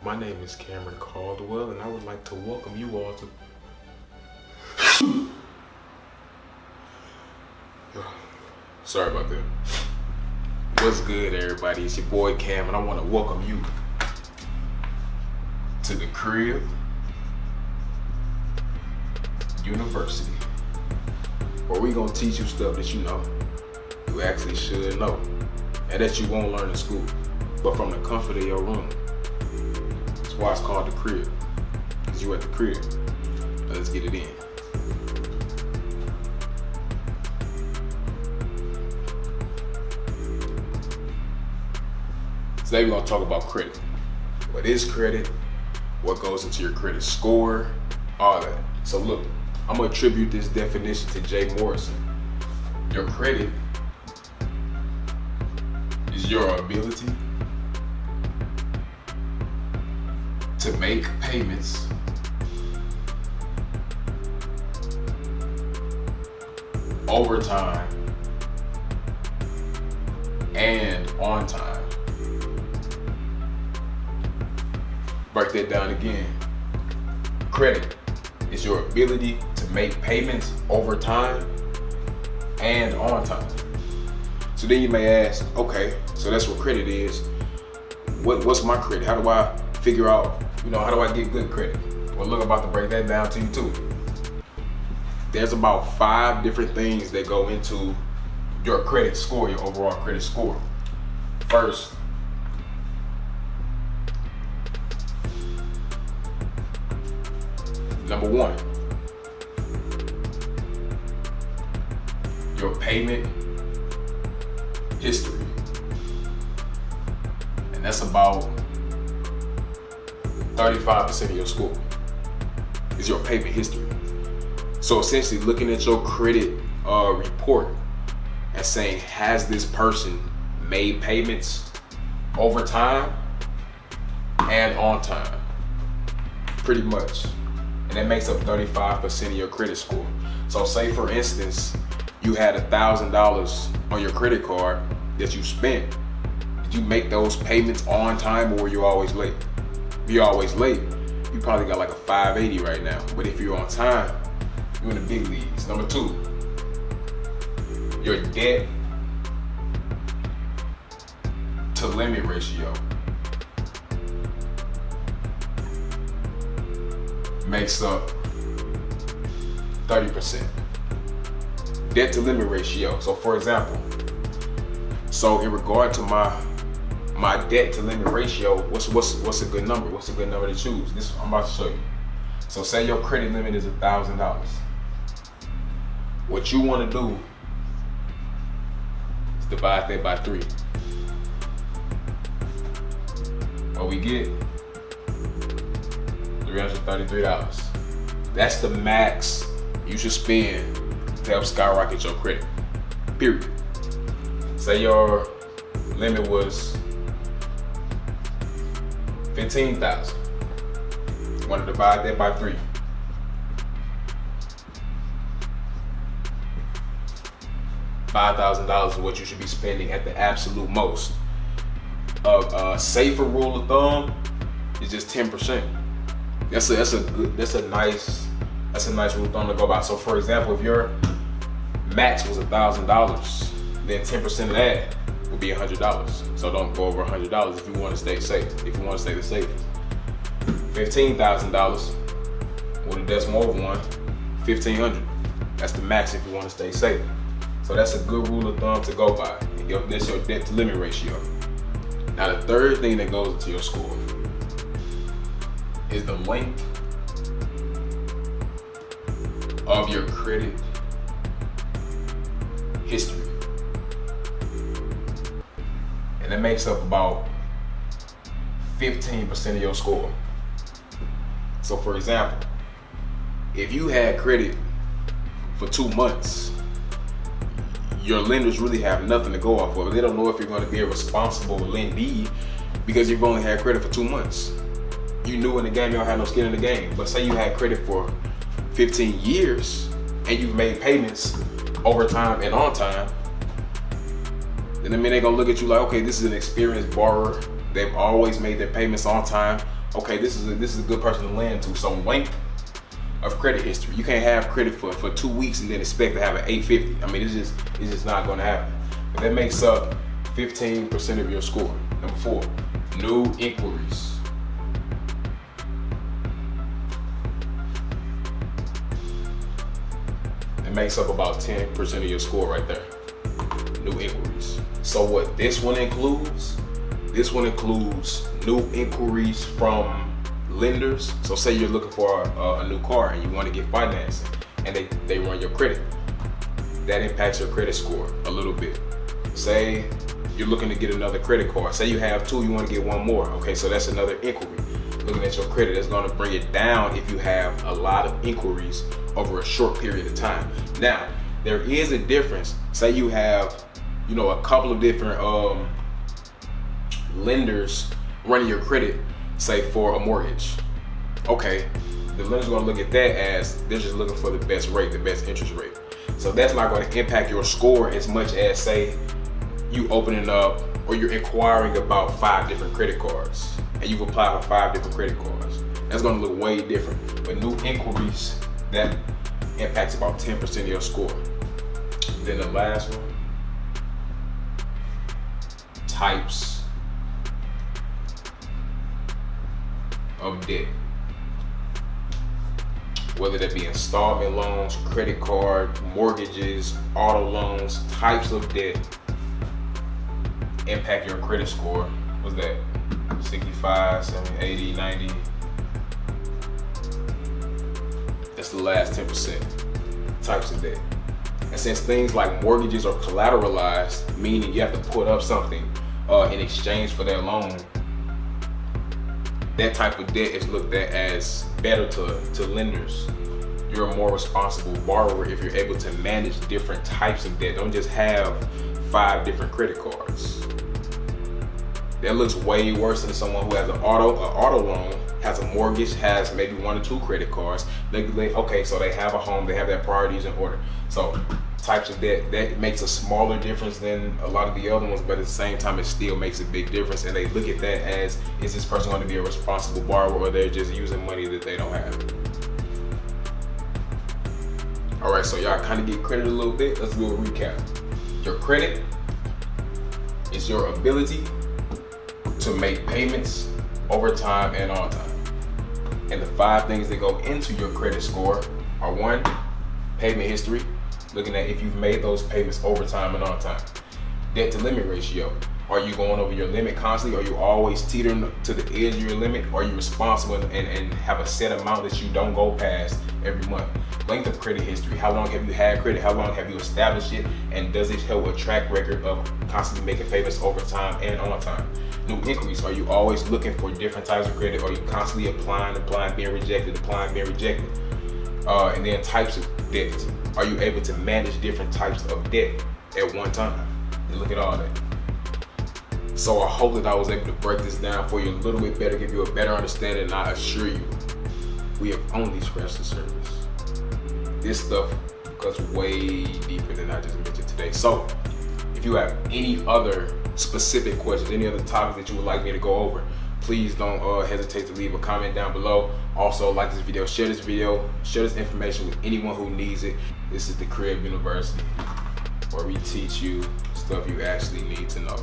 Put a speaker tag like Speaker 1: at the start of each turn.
Speaker 1: My name is Cameron Caldwell, and I would like to welcome you all to... Sorry about that. What's good, everybody? It's your boy Cam, and I want to welcome you to the Crib University, where we gonna teach you stuff that you actually should know, and that you won't learn in school, but from the comfort of your room. That's why it's called the Crib, because you at the crib. Let's get it in. Today we're gonna talk about credit. What is credit? What goes into your credit score? All that. So look, I'm gonna attribute this definition to Jay Morrison. Your credit is your ability to make payments over time and on time. Break that down again. Credit is your ability to make payments over time and on time. So then you may ask, okay, so that's what credit is. What's my credit? How do I figure out, how do I get good credit? Well, look, I'm about to break that down to you too. There's about 5 different things that go into your credit score, your overall credit score. First, number 1, your payment history. And that's about 35% of your score is your payment history. So essentially looking at your credit report and saying, has this person made payments over time and on time? Pretty much. And that makes up 35% of your credit score. So say for instance, you had $1,000 on your credit card that you spent. Did you make those payments on time, or were you always late? If you're always late, you probably got like a 580 right now. But if you're on time, you're in the big leagues. Number 2, your debt to limit ratio makes up 30%. Debt to limit ratio. So for example, in regard to my debt to limit ratio, what's a good number? What's a good number to choose? This I'm about to show you. So say your credit limit is $1,000. What you want to do is divide that by 3. What we get? $333. That's the max you should spend to help skyrocket your credit. Period. Say your limit was $15,000. You want to divide that by 3. $5,000 is what you should be spending at the absolute most. A safer rule of thumb is just 10%. That's a nice rule of thumb to go by. So for example, if your max was $1,000, then 10% of that would be $100. So don't go over $100 if you want to stay safe. If you want to stay the safest. $15,000 with a decimal over 1, $1,500. That's the max if you want to stay safe. So that's a good rule of thumb to go by. That's your debt to limit ratio. Now the third thing that goes into your score is the length of your credit history. And that makes up about 15% of your score. So for example, if you had credit for 2 months, your lenders really have nothing to go off of. They don't know if you're going to be a responsible lendee because you've only had credit for 2 months. You new in the game, you don't have no skin in the game. But say you had credit for 15 years and you've made payments over time and on time, then they're gonna look at you like, okay, this is an experienced borrower. They've always made their payments on time. okay, this is a good person to lend to. So length of credit history. You can't have credit for 2 weeks and then expect to have an 850. I mean, it's just not going to happen. But that makes up 15% of your score. Number 4, new inquiries. It makes up about 10% of your score right there. New inquiries. So what this one includes new inquiries from lenders. So say you're looking for a new car and you want to get financing and they run your credit. That impacts your credit score a little bit. Say you're looking to get another credit card. Say you have 2, you want to get 1 more. Okay, so that's another inquiry. Looking at your credit, that's going to bring it down if you have a lot of inquiries over a short period of time. Now, there is a difference. Say you have, a couple of different lenders running your credit, say for a mortgage. Okay, the lender's going to look at that as they're just looking for the best rate, the best interest rate. So that's not going to impact your score as much as, say, you opening up or you're inquiring about 5 different credit cards and you've applied for 5 different credit cards. That's going to look way different. But new inquiries, that impacts about 10% of your score. Then the last one, types of debt. Whether that be installment loans, credit card, mortgages, auto loans, types of debt impact your credit score. What's that? 65, 70, 80, 90. That's the last 10%. Types of debt. And since things like mortgages are collateralized, meaning you have to put up something in exchange for that loan, that type of debt is looked at as better to lenders. You're a more responsible borrower if you're able to manage different types of debt. Don't just have 5 different credit cards. That looks way worse than someone who has an auto loan, has a mortgage, has maybe 1 or 2 credit cards. Okay, so they have a home, they have their priorities in order. So types of debt, that makes a smaller difference than a lot of the other ones, but at the same time, it still makes a big difference. And they look at that as, is this person going to be a responsible borrower or they're just using money that they don't have? All right, so y'all kind of get credit a little bit. Let's do a recap. Your credit is your ability to make payments over time and on time. And the 5 things that go into your credit score are: 1, payment history, looking at if you've made those payments over time and on time. Debt to limit ratio, are you going over your limit constantly? Are you always teetering to the edge of your limit? Are you responsible and have a set amount that you don't go past every month? Length of credit history, how long have you had credit? How long have you established it? And does it have a track record of constantly making payments over time and on time? New inquiries, are you always looking for different types of credit? Are you constantly applying, being rejected, being rejected? And then types of debt. Are you able to manage different types of debt at one time? And look at all that. So I hope that I was able to break this down for you a little bit better, give you a better understanding, and I assure you, we have only scratched the surface. This stuff goes way deeper than I just mentioned today. So if you have any other specific questions, any other topics that you would like me to go over, please don't hesitate to leave a comment down below. Also, like this video, share this information with anyone who needs it. This is the Crib University, where we teach you stuff you actually need to know.